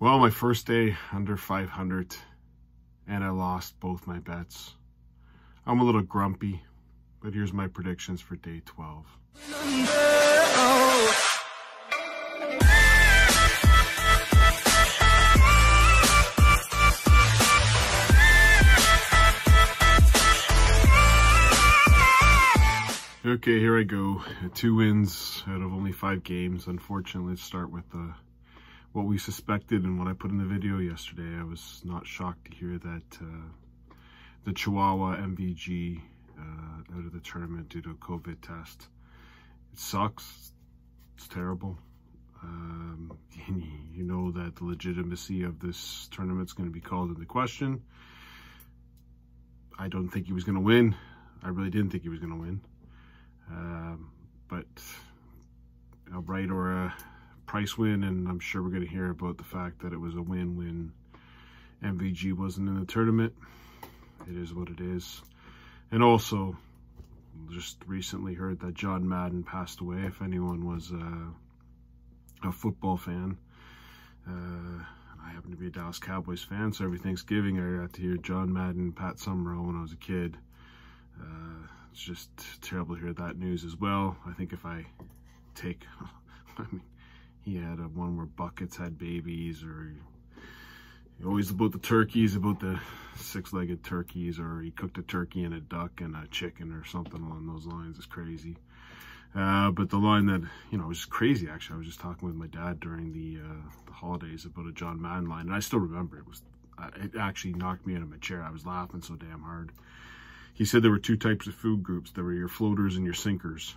Well, my first day under 500, and I lost both my bets. I'm a little grumpy, but here's my predictions for day 12. Okay, here I go. 2 wins out of only 5 games. Unfortunately, let's start with what we suspected and what I put in the video yesterday. I was not shocked to hear that the Chihuahua MVG out of the tournament due to a COVID test. It sucks. It's terrible. You know that the legitimacy of this tournament is going to be called into question. I don't think he was going to win. I really didn't think he was going to win. But a Wright or a Price win, and I'm sure we're going to hear about the fact that it was a win when MVG wasn't in the tournament. It is what it is. And also, just recently heard that John Madden passed away. If anyone was a football fan, I happen to be a Dallas Cowboys fan, so every Thanksgiving I got to hear John Madden, Pat Summerall when I was a kid. It's just terrible to hear that news as well. I think if I take, I mean, he had one where buckets had babies, or always about the turkeys, about the 6-legged turkeys, or he cooked a turkey and a duck and a chicken or something along those lines. It's crazy. But the line that, you know, was crazy, actually. I was just talking with my dad during the holidays about a John Madden line, and I still remember it. It actually knocked me out of my chair. I was laughing so damn hard. He said there were 2 types of food groups. There were your floaters and your sinkers.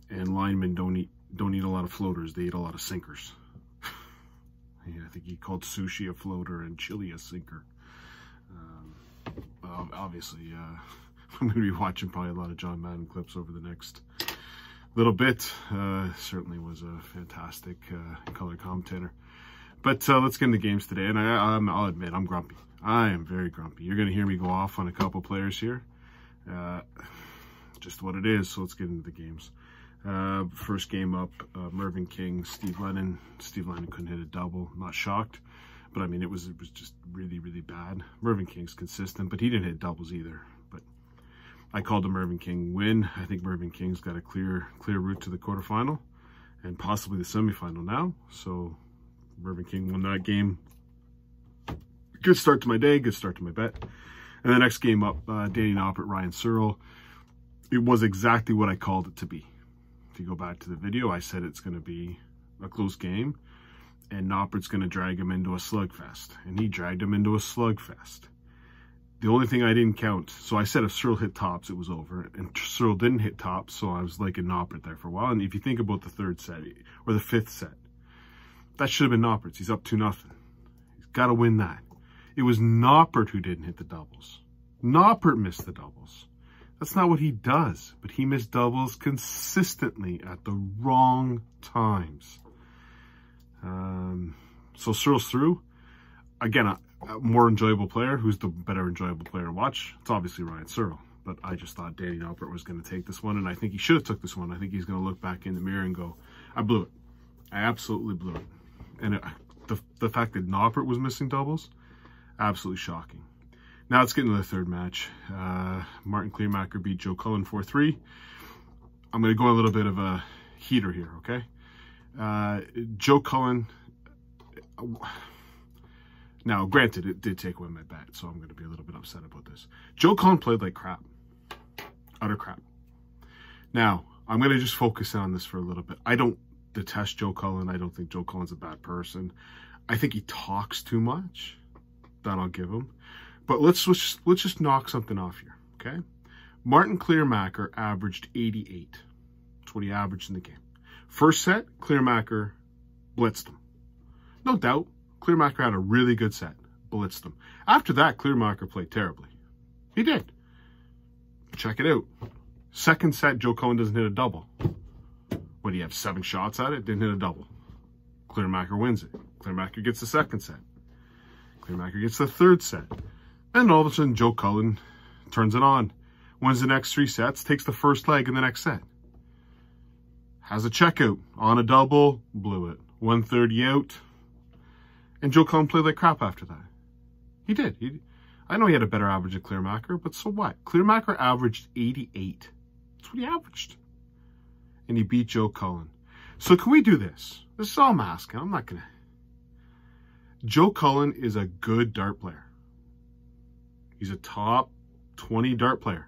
And linemen don't eat a lot of floaters. They eat a lot of sinkers. Yeah, I think he called sushi a floater and chili a sinker. Obviously, I'm going to be watching probably a lot of John Madden clips over the next little bit. Certainly was a fantastic color commentator. But let's get into games today. And I'll admit, I'm grumpy. I am very grumpy. You're going to hear me go off on a couple players here. Just what it is. So let's get into the games. First game up, Mervyn King, Steve Lennon. Steve Lennon couldn't hit a double. Not shocked. But I mean, it was just really, really bad. Mervyn King's consistent, but he didn't hit doubles either. But I called the Mervyn King win. I think Mervyn King's got a clear route to the quarterfinal and possibly the semifinal now. So Mervyn King won that game. Good start to my day, good start to my bet. And the next game up, Danny Noppert, Ryan Searle. It was exactly what I called it to be. If you go back to the video, I said it's going to be a close game, and Noppert's going to drag him into a slugfest. And he dragged him into a slugfest. The only thing I didn't count, so I said if Searle hit tops, it was over. And Searle didn't hit tops, so I was liking Noppert there for a while. And if you think about the 3rd set, or the 5th set, that should have been Noppert's. He's up 2-0. He's got to win that. It was Noppert who didn't hit the doubles. Noppert missed the doubles. That's not what he does, but he missed doubles consistently at the wrong times. So Searle's through. Again, a more enjoyable player. Who's the better enjoyable player to watch? It's obviously Ryan Searle, but I just thought Danny Noppert was going to take this one, and I think he should have took this one. I think he's going to look back in the mirror and go, I blew it. I absolutely blew it. And the fact that Noppert was missing doubles, absolutely shocking. Now let's get into the 3rd match. Martin Kleermaker beat Joe Cullen 4-3. I'm going to go a little bit of a heater here, okay? Joe Cullen, now granted, it did take away my bet, so I'm going to be a little bit upset about this. Joe Cullen played like crap. Utter crap. Now, I'm going to just focus on this for a little bit. I don't detest Joe Cullen. I don't think Joe Cullen's a bad person. I think he talks too much. That I'll give him. But let's just knock something off here, okay? Martin Kleermaker averaged 88. That's what he averaged in the game. First set, Kleermaker blitzed him. No doubt, Kleermaker had a really good set. Blitzed him. After that, Kleermaker played terribly. He did. Check it out. Second set, Joe Cullen doesn't hit a double. What, do you have 7 shots at it? Didn't hit a double. Kleermaker wins it. Kleermaker gets the 2nd set. Kleermaker gets the 3rd set. And all of a sudden, Joe Cullen turns it on. Wins the next 3 sets, takes the first leg in the next set. Has a checkout on a double, blew it. 130 out. And Joe Cullen played like crap after that. He did. I know he had a better average than Clearmacher, but so what? Clearmacher averaged 88. That's what he averaged. And he beat Joe Cullen. So can we do this? This is all I'm asking. I'm not going to. Joe Cullen is a good dart player. He's a top 20 dart player.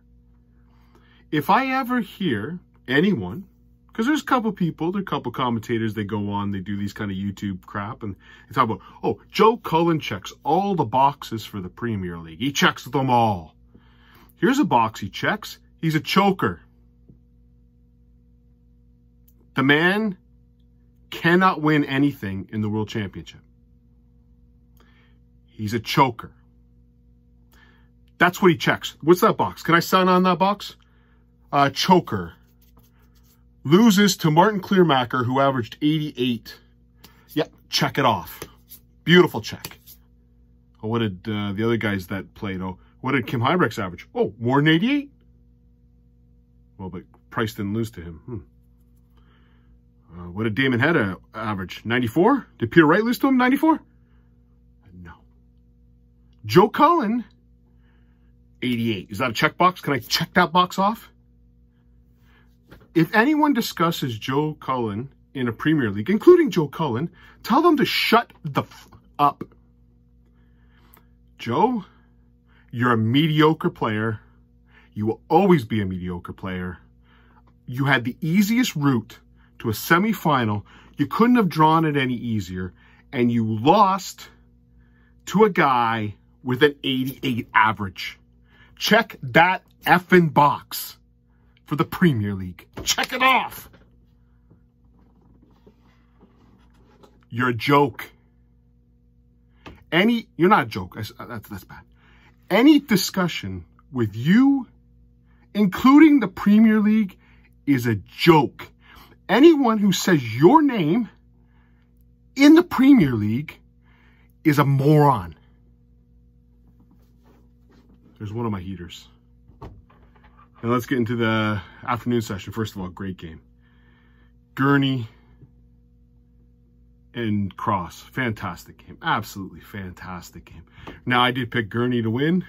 If I ever hear anyone, because there's a couple people, there are a couple commentators, they go on, they do these kind of YouTube crap, and they talk about, oh, Joe Cullen checks all the boxes for the Premier League. He checks them all. Here's a box he checks. He's a choker. The man cannot win anything in the World Championship. He's a choker. That's what he checks. What's that box? Can I sign on that box? Choker. Loses to Martin Clearmacher, who averaged 88. Yeah, check it off. Beautiful check. Oh, what did the other guys that played? Oh, what did Kim Hybrechts average? Oh, more than 88? Well, but Price didn't lose to him. What did Damon Hedda average? 94? Did Peter Wright lose to him? 94? No. Joe Cullen, 88. Is that a checkbox? Can I check that box off? If anyone discusses Joe Cullen in a Premier League, including Joe Cullen, tell them to shut the f up. Joe, you're a mediocre player. You will always be a mediocre player. You had the easiest route to a semifinal. You couldn't have drawn it any easier. And you lost to a guy with an 88 average. Check that effing box for the Premier League. Check it off. You're a joke. You're not a joke. That's bad. Any discussion with you, including the Premier League, is a joke. Anyone who says your name in the Premier League is a moron. There's one of my heaters. And let's get into the afternoon session. First of all, great game. Gurney and Cross. Fantastic game. Absolutely fantastic game. Now, I did pick Gurney to win.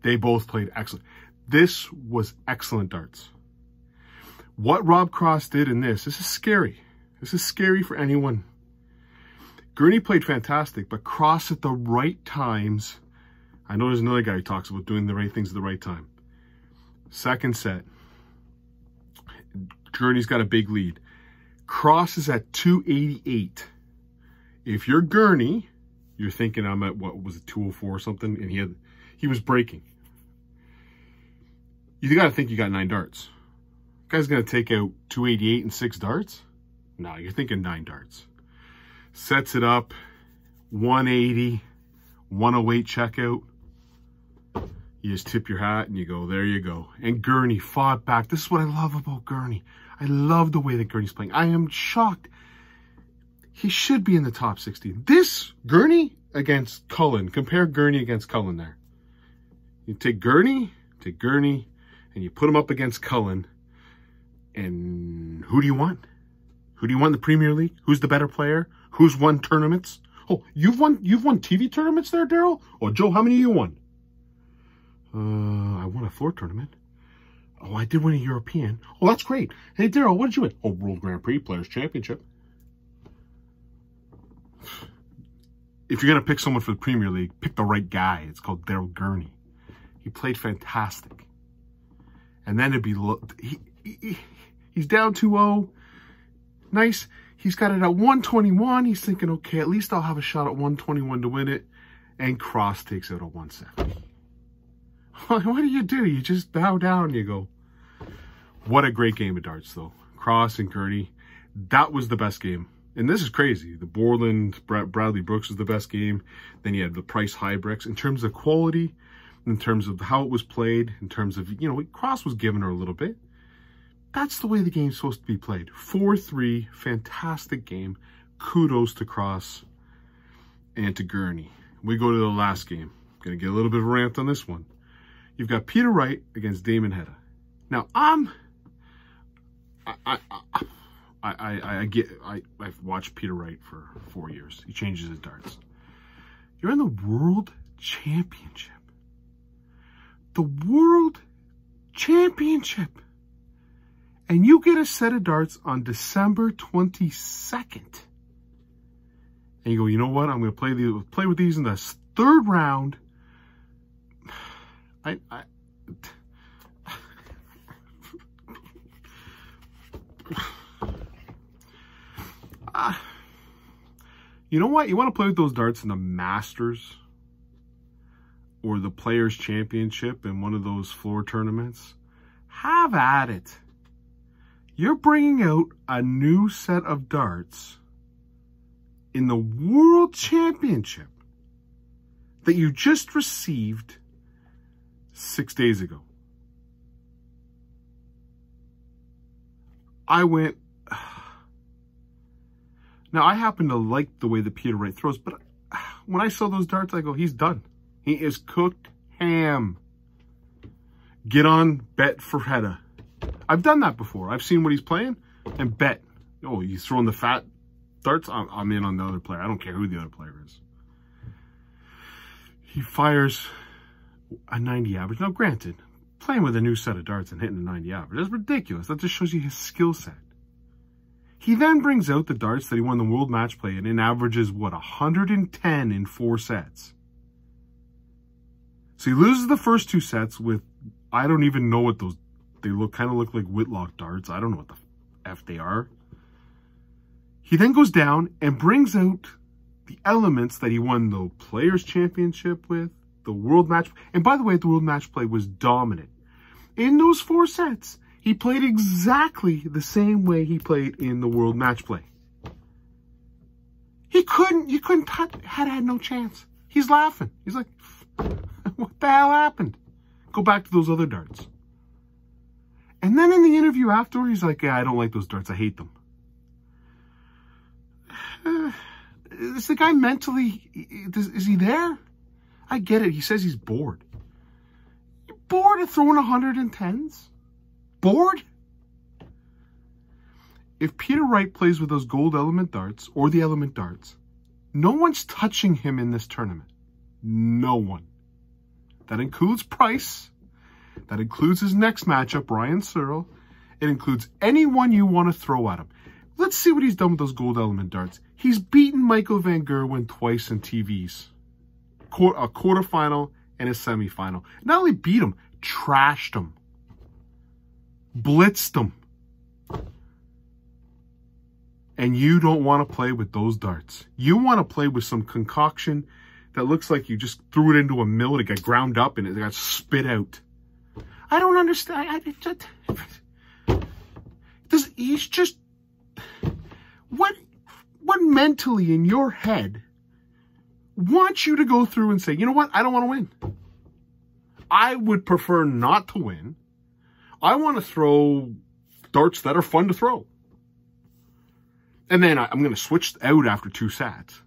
They both played excellent. This was excellent darts. What Rob Cross did in this is scary. This is scary for anyone. Gurney played fantastic, but Cross at the right times. I know there's another guy who talks about doing the right things at the right time. Second set. Gurney's got a big lead. Cross is at 288. If you're Gurney, you're thinking I'm at, what was it, 204 or something, and he was breaking. You got to think you got 9 darts. Guy's going to take out 288 and 6 darts? No, you're thinking 9 darts. Sets it up, 180, 108 checkout. You just tip your hat and you go, there you go. And Gurney fought back. This is what I love about Gurney. I love the way that Gurney's playing. I am shocked. He should be in the top 60. This Gurney against Cullen. Compare Gurney against Cullen there. You take Gurney, and you put him up against Cullen. And who do you want? Who do you want in the Premier League? Who's the better player? Who's won tournaments? Oh, you've won TV tournaments there, Daryl? Oh, Joe, how many you won? I won a floor tournament. Oh, I did win a European. Oh, that's great. Hey, Daryl, what did you win? Oh, World Grand Prix Players Championship. If you're going to pick someone for the Premier League, pick the right guy. It's called Daryl Gurney. He played fantastic. And then it'd be... He's down 2-0. Nice. He's got it at 121. He's thinking, okay, at least I'll have a shot at 121 to win it. And Cross takes out a 170. What do? You just bow down and you go. What a great game of darts, though. Cross and Gurney. That was the best game. And this is crazy. The Borland, Bradley Brooks was the best game. Then you had the Price Hybrechts. In terms of quality, in terms of how it was played, in terms of, Cross was giving her a little bit. That's the way the game's supposed to be played. 4-3, fantastic game. Kudos to Cross and to Gurney. We go to the last game. Gonna get a little bit of a rant on this one. You've got Peter Wright against Damon Hedda. Now, I've watched Peter Wright for 4 years. He changes his darts. You're in the World Championship. The World Championship. And you get a set of darts on December 22nd. And you go, you know what? I'm going to play with these in the third round. You know what? You want to play with those darts in the Masters or the Players' Championship in one of those floor tournaments? Have at it. You're bringing out a new set of darts in the World Championship that you just received 6 days ago. I went... Now, I happen to like the way that Peter Wright throws, but when I saw those darts, I go, he's done. He is cooked ham. Get on, bet for Hedda. I've done that before. I've seen what he's playing and bet. Oh, he's throwing the fat darts? I'm in on the other player. I don't care who the other player is. He fires a 90 average. Now, granted, playing with a new set of darts and hitting a 90 average, that's ridiculous. That just shows you his skill set. He then brings out the darts that he won the World Match Play and averages, what, 110 in 4 sets. So he loses the first 2 sets with, I don't even know what those, they kind of look like Whitlock darts. I don't know what the F they are. He then goes down and brings out the elements that he won the Players' Championship with, the World Match. And by the way, the World Match Play was dominant. In those 4 sets, he played exactly the same way he played in the World Match Play. You couldn't touch, had no chance. He's laughing. He's like, what the hell happened? Go back to those other darts. And then in the interview after, he's like, yeah, I don't like those darts. I hate them. Is the guy mentally, is he there? I get it. He says he's bored. You're bored of throwing 110s? Bored? If Peter Wright plays with those gold element darts or the element darts, no one's touching him in this tournament. No one. That includes Price. That includes his next matchup, Ryan Searle. It includes anyone you want to throw at him. Let's see what he's done with those gold element darts. He's beaten Michael Van Gerwen twice in TVs. A quarterfinal and a semifinal. Not only beat him, trashed him. Blitzed him. And you don't want to play with those darts. You want to play with some concoction that looks like you just threw it into a mill, it got ground up and it got spit out. I don't understand. He's just... What mentally in your head wants you to go through and say, you know what? I don't want to win. I would prefer not to win. I want to throw darts that are fun to throw. And then I'm going to switch out after 2 sets.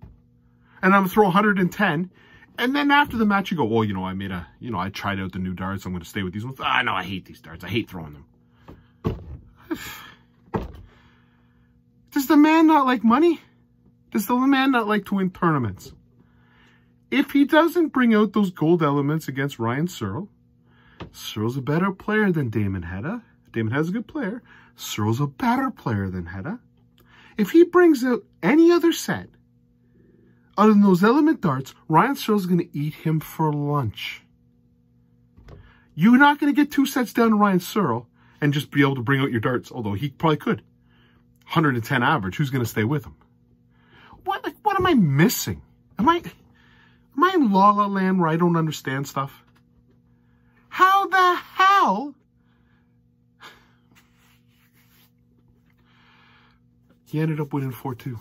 And I'm going to throw 110. And then after the match, you go, well, I tried out the new darts. I'm going to stay with these ones. Ah, no, I hate these darts. I hate throwing them. Does the man not like money? Does the man not like to win tournaments? If he doesn't bring out those gold elements against Ryan Searle, Searle's a better player than Damon Hedda. Damon Hedda's a good player. Searle's a better player than Hedda. If he brings out any other set other than those element darts, Ryan Searle's going to eat him for lunch. You're not going to get 2 sets down to Ryan Searle and just be able to bring out your darts, although he probably could. 110 average, who's going to stay with him? What am I missing? Am I in La La Land where I don't understand stuff? How the hell? He ended up winning 4-2.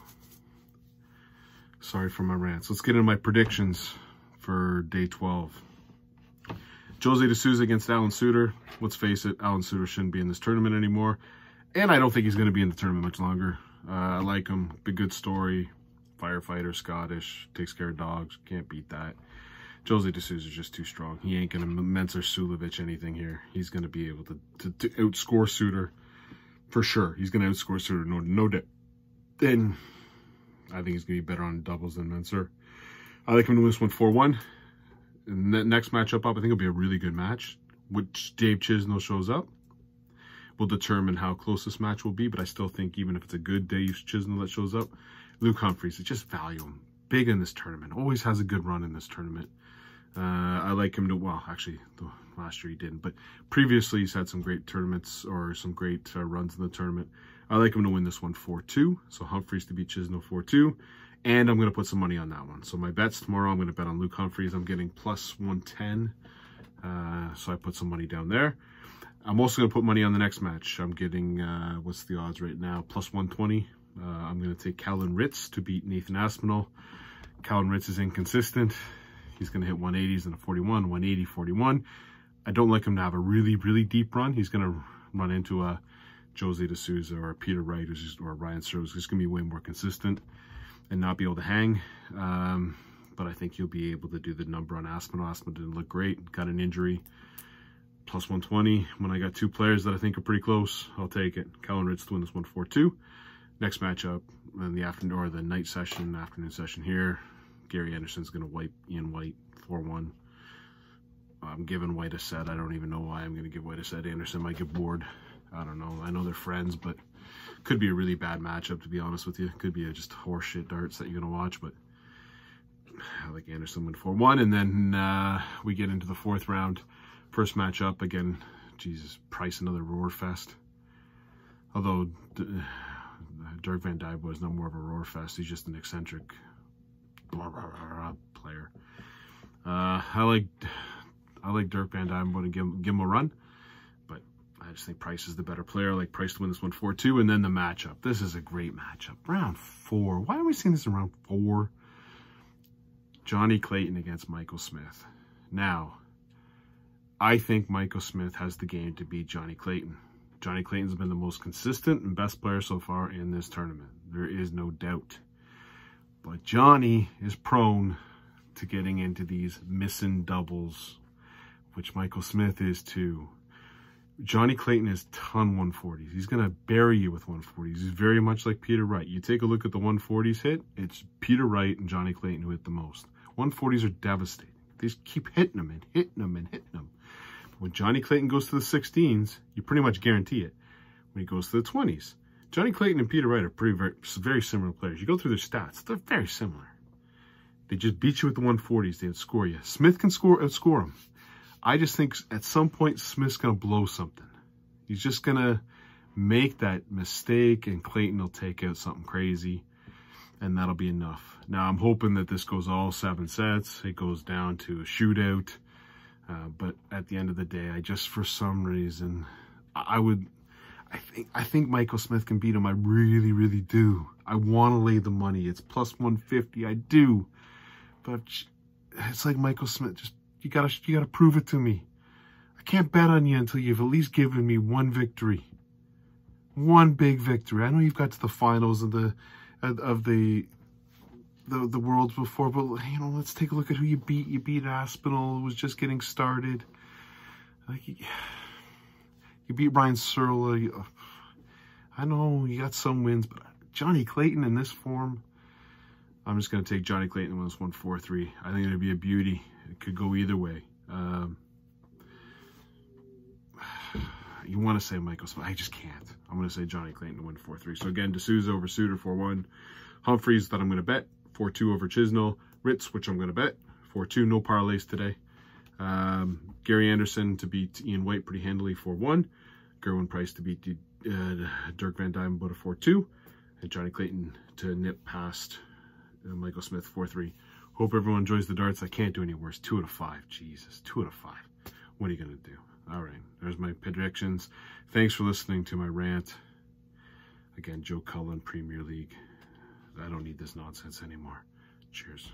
Sorry for my rants. Let's get into my predictions for day 12. Jose De Souza against Alan Suter. Let's face it, Alan Suter shouldn't be in this tournament anymore. And I don't think he's going to be in the tournament much longer. I like him. Big good story. Firefighter, Scottish, takes care of dogs. Can't beat that. Jose De Souza is just too strong. He ain't going to Mensur Suljovic anything here. He's going to be able to outscore Suter for sure. He's going to outscore Suter, no doubt. Then I think he's going to be better on doubles than Mensur. I like him to win this one 4-1. And the next matchup up, I think it'll be a really good match. Which Dave Chisnell shows up will determine how close this match will be. But I still think even if it's a good Dave Chisnell that shows up, Luke Humphries, it's just value him. Big in this tournament. Always has a good run in this tournament. I like him to, well, actually, last year he didn't. But previously he's had some great tournaments or some great runs in the tournament. I like him to win this one 4-2. So Humphries to beat Chisnell 4-2. And I'm going to put some money on that one. So my bets tomorrow, I'm going to bet on Luke Humphries. I'm getting plus 110. So I put some money down there. I'm also going to put money on the next match. I'm getting, what's the odds right now? Plus 120. I'm going to take Cullen Wrights to beat Nathan Aspinall. Cullen Wrights is inconsistent. He's going to hit 180s and a 41, 180, 41. I don't like him to have a really, really deep run. He's going to run into a Jose De Souza or Peter Wright or Ryan Searles. He's going to be way more consistent and not be able to hang. But I think he'll be able to do the number on Aspinall. Aspinall didn't look great. Got an injury. Plus 120. When I got two players that I think are pretty close, I'll take it. Cullen Wrights to win this one 4-2. Next matchup in the afternoon or the night session, afternoon session here. Gary Anderson's going to wipe Ian White 4-1. I'm giving White a set. I don't even know why I'm going to give White a set. Anderson might get bored. I don't know. I know they're friends, but could be a really bad matchup, to be honest with you. Could be just horseshit darts that you're going to watch, but I like Anderson win 4-1. And then we get into the fourth round. First matchup, again, Jesus, Price, another roar fest. Although Dirk Van Dijven is not more of a roar fest. He's just an eccentric player. I like Dirk Van Dijven, but give him a run. But I just think Price is the better player. I like Price to win this one 4-2. And then the matchup. This is a great matchup. Round 4. Why are we seeing this in round 4? Johnny Clayton against Michael Smith. Now, I think Michael Smith has the game to beat Johnny Clayton. Johnny Clayton's been the most consistent and best player so far in this tournament. There is no doubt. But Johnny is prone to getting into these missing doubles, which Michael Smith is too. Johnny Clayton is ton 140s. He's going to bury you with 140s. He's very much like Peter Wright. You take a look at the 140s hit, it's Peter Wright and Johnny Clayton who hit the most. 140s are devastating. They just keep hitting them and hitting them and hitting them. When Johnny Clayton goes to the 16s, you pretty much guarantee it. When he goes to the 20s, Johnny Clayton and Peter Wright are very similar players. You go through their stats, they're very similar. They just beat you with the 140s. They outscore you. Smith can outscore him. I just think at some point Smith's going to blow something. He's just going to make that mistake and Clayton will take out something crazy and that'll be enough. Now I'm hoping that this goes all 7 sets. It goes down to a shootout. But at the end of the day, I just, for some reason, I think Michael Smith can beat him. I really, really do. I want to lay the money. It's plus 150. I do. But it's like Michael Smith. Just, you gotta prove it to me. I can't bet on you until you've at least given me one victory. One big victory. I know you've got to the finals of the worlds before, but you know, let's take a look at who you beat. You beat Aspinall, who was just getting started. Like you beat Ryan Searles. I know you got some wins, but Johnny Clayton in this form, I'm just going to take Johnny Clayton and win this one 4-3. I think it'd be a beauty. It could go either way. You want to say Michael Smith? I just can't. I'm going to say Johnny Clayton to win 4-3. So again, De Souza over Suter 4-1. Humphries that I'm going to bet 4-2 over Chisnell. Wrights, which I'm going to bet 4-2. No parlays today. Gary Anderson to beat Ian White pretty handily 4-1. Gerwin Price to beat Dirk Van Dijven but a 4-2. And Johnny Clayton to nip past Michael Smith 4-3. Hope everyone enjoys the darts. I can't do any worse. 2 out of 5. Jesus, 2 out of 5. What are you going to do? All right, there's my predictions. Thanks for listening to my rant. Again, Joe Cullen, Premier League. I don't need this nonsense anymore. Cheers.